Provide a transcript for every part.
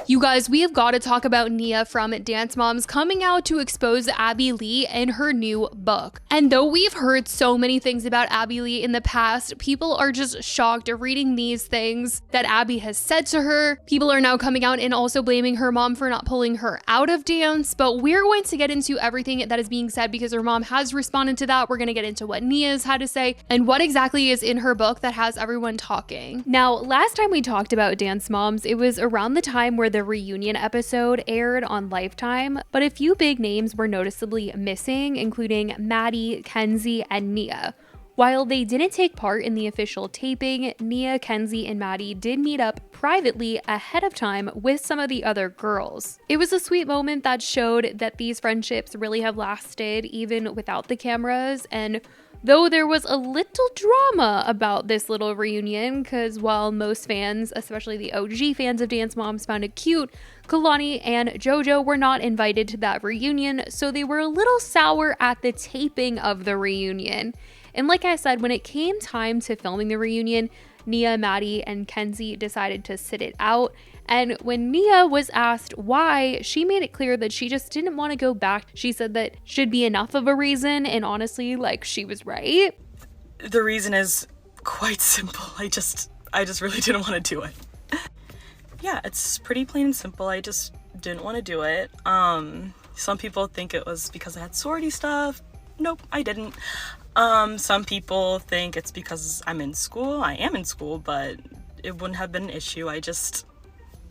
You guys, we have got to talk about Nia from Dance Moms coming out to expose Abby Lee in her new book. And though we've heard so many things about Abby Lee in the past, people are just shocked reading these things that Abby has said to her. People are now coming out and also blaming her mom for not pulling her out of dance, but we're going to get into everything that is being said because her mom has responded to that. We're going to get into what Nia's had to say and what exactly is in her book that has everyone talking. Now, last time we talked about Dance Moms, it was around the time where the reunion episode aired on Lifetime, but a few big names were noticeably missing, including Maddie, Kenzie, and Nia. While they didn't take part in the official taping, Nia, Kenzie, and Maddie did meet up privately ahead of time with some of the other girls. It was a sweet moment that showed that these friendships really have lasted even without the cameras, and though there was a little drama about this little reunion, because while most fans, especially the OG fans of Dance Moms, found it cute, Kalani and JoJo were not invited to that reunion, so they were a little sour at the taping of the reunion. And like I said, when it came time to filming the reunion, Nia, Maddie, and Kenzie decided to sit it out. And when Nia was asked why, she made it clear that she just didn't want to go back. She said that should be enough of a reason, and honestly, like, she was right. The reason is quite simple. I just really didn't want to do it. Yeah, it's pretty plain and simple. I just didn't want to do it. Some people think it was because I had sorority stuff. Nope, I didn't. Some people think it's because I'm in school. I am in school, but it wouldn't have been an issue. I just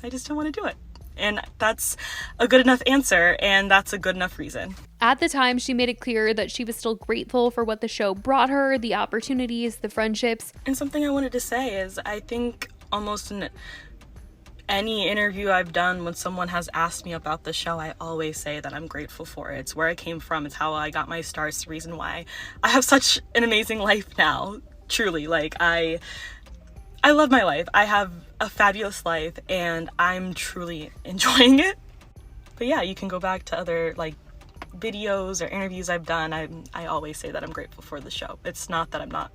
don't want to do it. And that's a good enough answer, and that's a good enough reason. At the time, she made it clear that she was still grateful for what the show brought her, the opportunities, the friendships. And something I wanted to say is I think almost in any interview I've done, when someone has asked me about the show, I always say that I'm grateful for it. It's where I came from. It's how I got my start. It's the reason why I have such an amazing life now. Truly, like, I love my life. I have a fabulous life, and I'm truly enjoying it. But yeah, you can go back to other, like, videos or interviews I've done. I always say that I'm grateful for the show. It's not that I'm not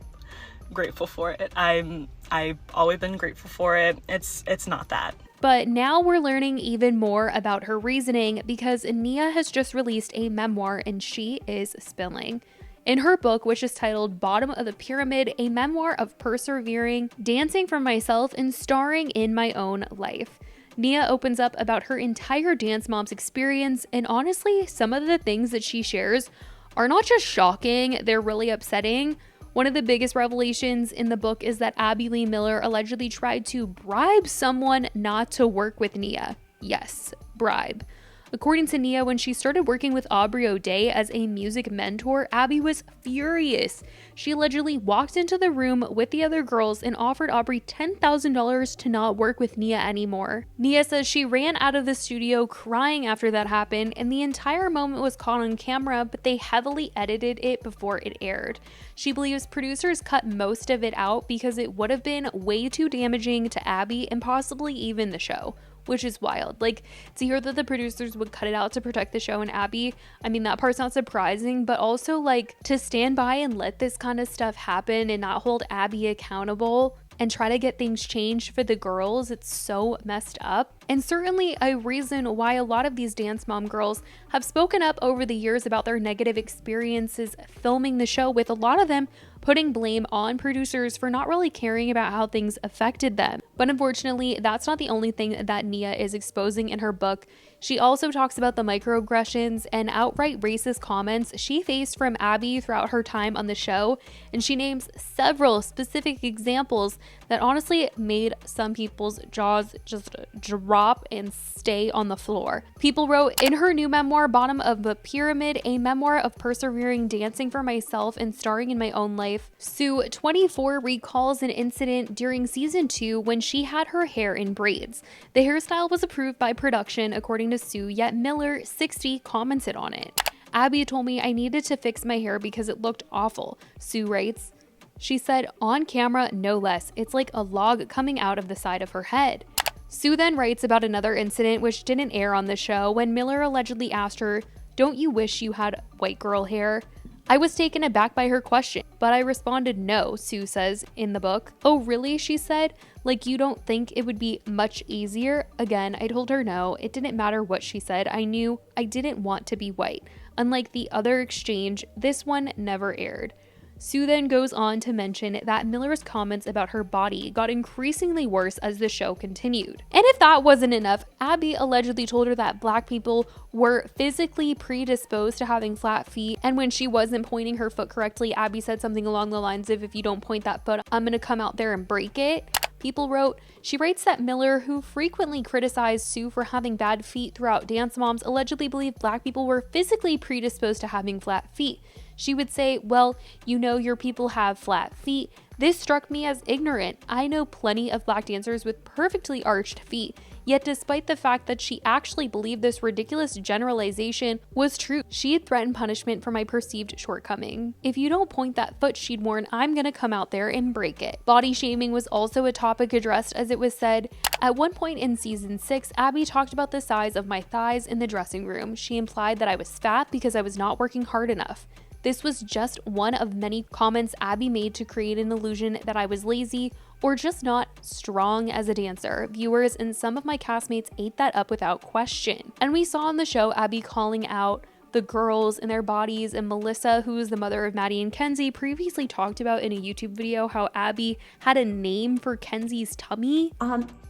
grateful for it. I've always been grateful for it. It's not that. But now we're learning even more about her reasoning because Nia has just released a memoir and she is spilling. In her book, which is titled Bottom of the Pyramid, a memoir of persevering, dancing for myself, and starring in my own life, Nia opens up about her entire Dance Moms experience, and honestly, some of the things that she shares are not just shocking, they're really upsetting. One of the biggest revelations in the book is that Abby Lee Miller allegedly tried to bribe someone not to work with Nia. Yes, bribe. According to Nia, when she started working with Aubrey O'Day as a music mentor, Abby was furious. She allegedly walked into the room with the other girls and offered Aubrey $10,000 to not work with Nia anymore. Nia says she ran out of the studio crying after that happened, and the entire moment was caught on camera, but they heavily edited it before it aired. She believes producers cut most of it out because it would have been way too damaging to Abby and possibly even the show, which is wild. Like, to hear that the producers would cut it out to protect the show and Abby, I mean, that part's not surprising, but also, like, to stand by and let this kind of stuff happen and not hold Abby accountable and try to get things changed for the girls, it's so messed up. And certainly a reason why a lot of these Dance Mom girls have spoken up over the years about their negative experiences filming the show, with a lot of them putting blame on producers for not really caring about how things affected them. But unfortunately, that's not the only thing that Nia is exposing in her book. She also talks about the microaggressions and outright racist comments she faced from Abby throughout her time on the show, and she names several specific examples that honestly made some people's jaws just drop and stay on the floor. People wrote in her new memoir, Bottom of the Pyramid, a memoir of persevering, dancing for myself, and starring in my own life, Sue, 24, recalls an incident during season 2 when she had her hair in braids. The hairstyle was approved by production, according to Sue, yet Miller, 60, commented on it. Abby told me I needed to fix my hair because it looked awful, Sue writes. She said, on camera, no less. It's like a log coming out of the side of her head. Sue then writes about another incident which didn't air on the show when Miller allegedly asked her, don't you wish you had white girl hair? I was taken aback by her question, but I responded no, Sioux says in the book. Oh really, she said. Like, you don't think it would be much easier? Again, I told her no. It didn't matter what she said. I knew I didn't want to be white. Unlike the other exchange, this one never aired. Sioux then goes on to mention that Miller's comments about her body got increasingly worse as the show continued. And if that wasn't enough, Abby allegedly told her that black people were physically predisposed to having flat feet, and when she wasn't pointing her foot correctly, Abby said something along the lines of, if you don't point that foot, I'm gonna come out there and break it. People wrote, she writes that Miller, who frequently criticized Sioux for having bad feet throughout Dance Moms, allegedly believed black people were physically predisposed to having flat feet. She would say, well, you know your people have flat feet. This struck me as ignorant. I know plenty of black dancers with perfectly arched feet. Yet despite the fact that she actually believed this ridiculous generalization was true, she had threatened punishment for my perceived shortcoming. If you don't point that foot, she'd warn, I'm gonna come out there and break it. Body shaming was also a topic addressed, as it was said. At one point in season 6, Abby talked about the size of my thighs in the dressing room. She implied that I was fat because I was not working hard enough. This was just one of many comments Abby made to create an illusion that I was lazy or just not strong as a dancer. Viewers and some of my castmates ate that up without question. And we saw on the show Abby calling out the girls and their bodies, and Melissa, who is the mother of Maddie and Kenzie, previously talked about in a YouTube video how Abby had a name for Kenzie's tummy.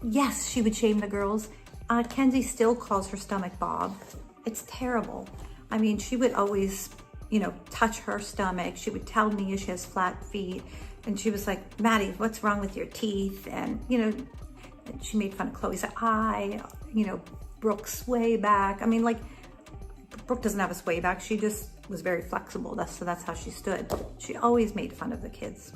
Yes, she would shame the girls. Kenzie still calls her stomach Bob. It's terrible. I mean, she would always, touch her stomach. She would tell Nia she has flat feet. And she was like, Maddie, what's wrong with your teeth? And, she made fun of Chloe's eye, Brooke's sway back. I mean, like, Brooke doesn't have a sway back. She just was very flexible. So that's how she stood. She always made fun of the kids.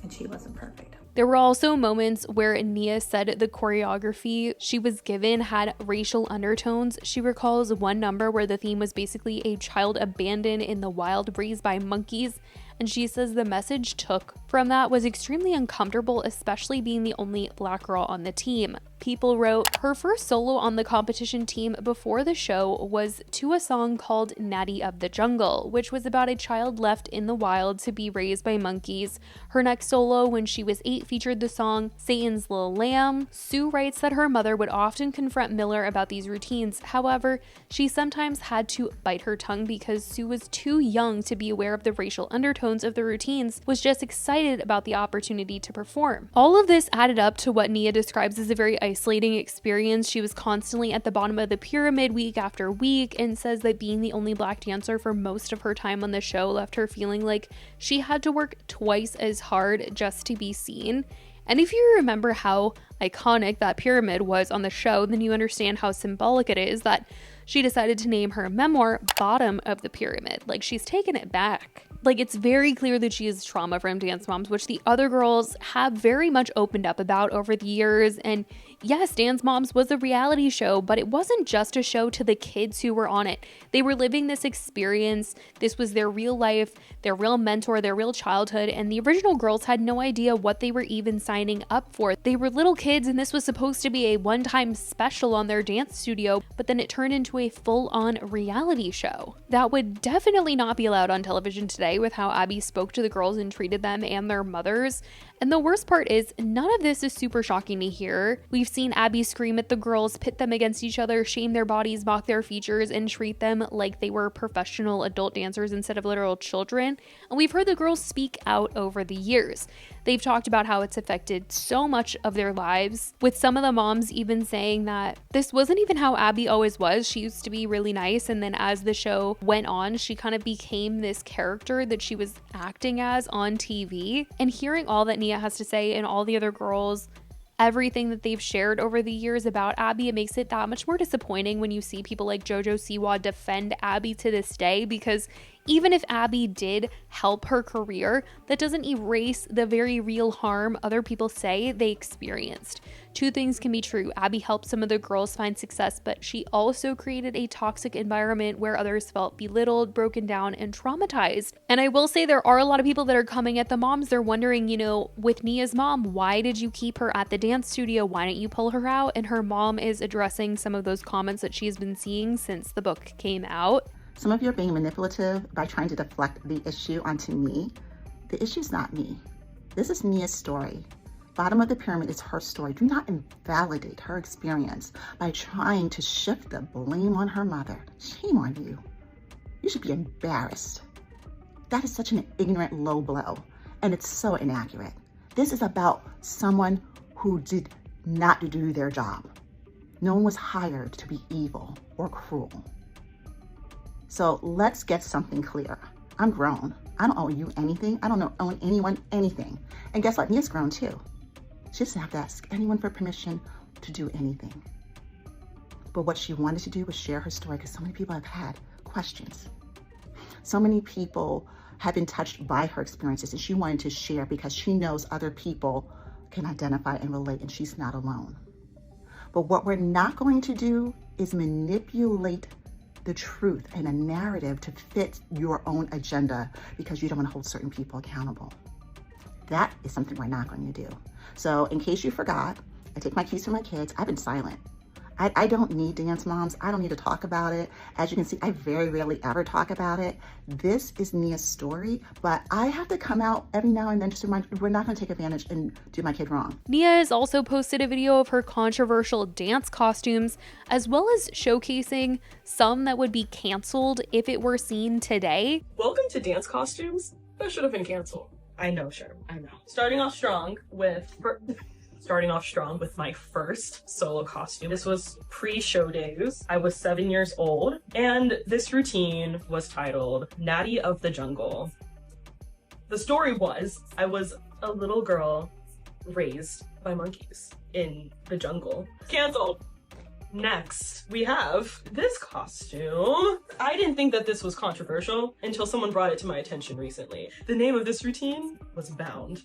And she wasn't perfect. There were also moments where Nia said the choreography she was given had racial undertones. She recalls one number where the theme was basically a child abandoned in the wild, raised by monkeys, and she says the message took from that was extremely uncomfortable, especially being the only black girl on the team. People wrote, her first solo on the competition team before the show was to a song called Natty of the Jungle, which was about a child left in the wild to be raised by monkeys. Her next solo, when she was 8, featured the song Satan's Little Lamb. Sioux writes that her mother would often confront Miller about these routines. However, she sometimes had to bite her tongue because Sioux was too young to be aware of the racial undertones of the routines, was just excited about the opportunity to perform. All of this added up to what Nia describes as a very isolating experience. She was constantly at the bottom of the pyramid week after week, and says that being the only black dancer for most of her time on the show left her feeling like she had to work twice as hard just to be seen. And if you remember how iconic that pyramid was on the show, then you understand how symbolic it is that she decided to name her memoir Bottom of the Pyramid. Like, she's taken it back. Like, it's very clear that she has trauma from Dance Moms, which the other girls have very much opened up about over the years. And yes, Dance Moms was a reality show, but it wasn't just a show to the kids who were on it. They were living this experience. This was their real life, their real mentor, their real childhood. And the original girls had no idea what they were even signing up for. They were little kids, and this was supposed to be a one-time special on their dance studio, but then it turned into a full-on reality show. That would definitely not be allowed on television today, with how Abby spoke to the girls and treated them and their mothers. And the worst part is, none of this is super shocking to hear. We've seen Abby scream at the girls, pit them against each other, shame their bodies, mock their features, and treat them like they were professional adult dancers instead of literal children. And we've heard the girls speak out over the years. They've talked about how it's affected so much of their lives, with some of the moms even saying that this wasn't even how Abby always was. She used to be really nice, and then as the show went on, she kind of became this character that she was acting as on TV. And hearing all that Nia has to say and all the other girls, everything that they've shared over the years about Abby, it makes it that much more disappointing when you see people like JoJo Siwa defend Abby to this day, because even if Abby did help her career, that doesn't erase the very real harm other people say they experienced. Two things can be true. Abby helped some of the girls find success, but she also created a toxic environment where others felt belittled, broken down, and traumatized. And I will say there are a lot of people that are coming at the moms. They're wondering, with Nia's mom, why did you keep her at the dance studio? Why didn't you pull her out? And her mom is addressing some of those comments that she's been seeing since the book came out. Some of you are being manipulative by trying to deflect the issue onto me. The issue's not me. This is Nia's story. Bottom of the pyramid is her story. Do not invalidate her experience by trying to shift the blame on her mother. Shame on you. You should be embarrassed. That is such an ignorant low blow, and it's so inaccurate. This is about someone who did not do their job. No one was hired to be evil or cruel. So let's get something clear. I'm grown. I don't owe you anything. I don't owe anyone anything. And guess what? Nia's grown too. She doesn't have to ask anyone for permission to do anything. But what she wanted to do was share her story because so many people have had questions. So many people have been touched by her experiences, and she wanted to share because she knows other people can identify and relate, and she's not alone. But what we're not going to do is manipulate the truth and a narrative to fit your own agenda because you don't want to hold certain people accountable. That is something we're not going to do. So in case you forgot, I take my keys from my kids. I've been silent. I don't need dance moms. I don't need to talk about it. As you can see, I very rarely ever talk about it. This is Nia's story, but I have to come out every now and then just to remind, we're not gonna take advantage and do my kid wrong. Nia has also posted a video of her controversial dance costumes, as well as showcasing some that would be canceled if it were seen today. Welcome to dance costumes that should have been canceled. I know, sure, I know. Starting off strong with my first solo costume. This was pre-show days. I was 7 years old, and this routine was titled Natty of the Jungle. The story was, I was a little girl raised by monkeys in the jungle. Canceled. Next, we have this costume. I didn't think that this was controversial until someone brought it to my attention recently. The name of this routine was Bound.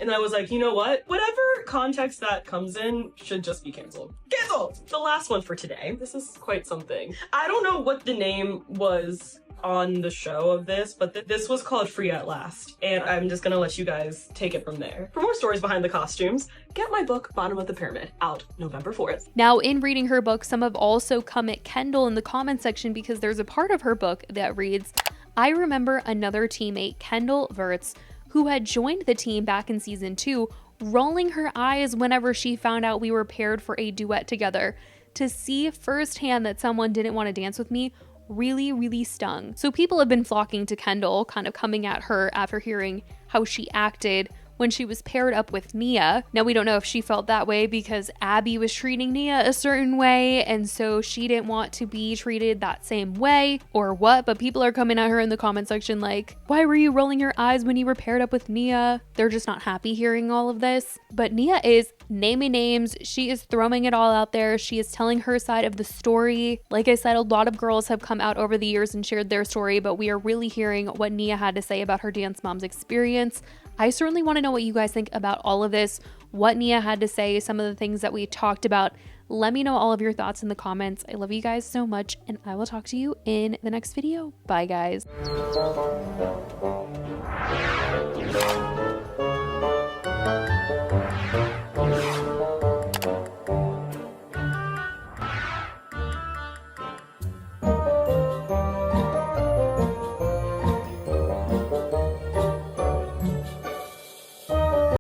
And I was like, you know what? Whatever context that comes in should just be canceled. Canceled! The last one for today. This is quite something. I don't know what the name was on the show of this, but this was called Free at Last. And I'm just gonna let you guys take it from there. For more stories behind the costumes, get my book, Bottom of the Pyramid, out November 4th. Now, in reading her book, some have also come at Kendall in the comment section because there's a part of her book that reads, I remember another teammate, Kendall Wirtz, who had joined the team back in season 2, rolling her eyes whenever she found out we were paired for a duet together. To see firsthand that someone didn't want to dance with me really stung. So people have been flocking to Kendall, kind of coming at her after hearing how she acted when she was paired up with Nia. Now, we don't know if she felt that way because Abby was treating Nia a certain way, and so she didn't want to be treated that same way, or what, but people are coming at her in the comment section like, why were you rolling your eyes when you were paired up with Nia? They're just not happy hearing all of this. But Nia is naming names. She is throwing it all out there. She is telling her side of the story. Like I said, a lot of girls have come out over the years and shared their story, but we are really hearing what Nia had to say about her Dance Moms experience. I certainly want to know what you guys think about all of this, what Nia had to say, some of the things that we talked about. Let me know all of your thoughts in the comments. I love you guys so much, and I will talk to you in the next video. Bye, guys.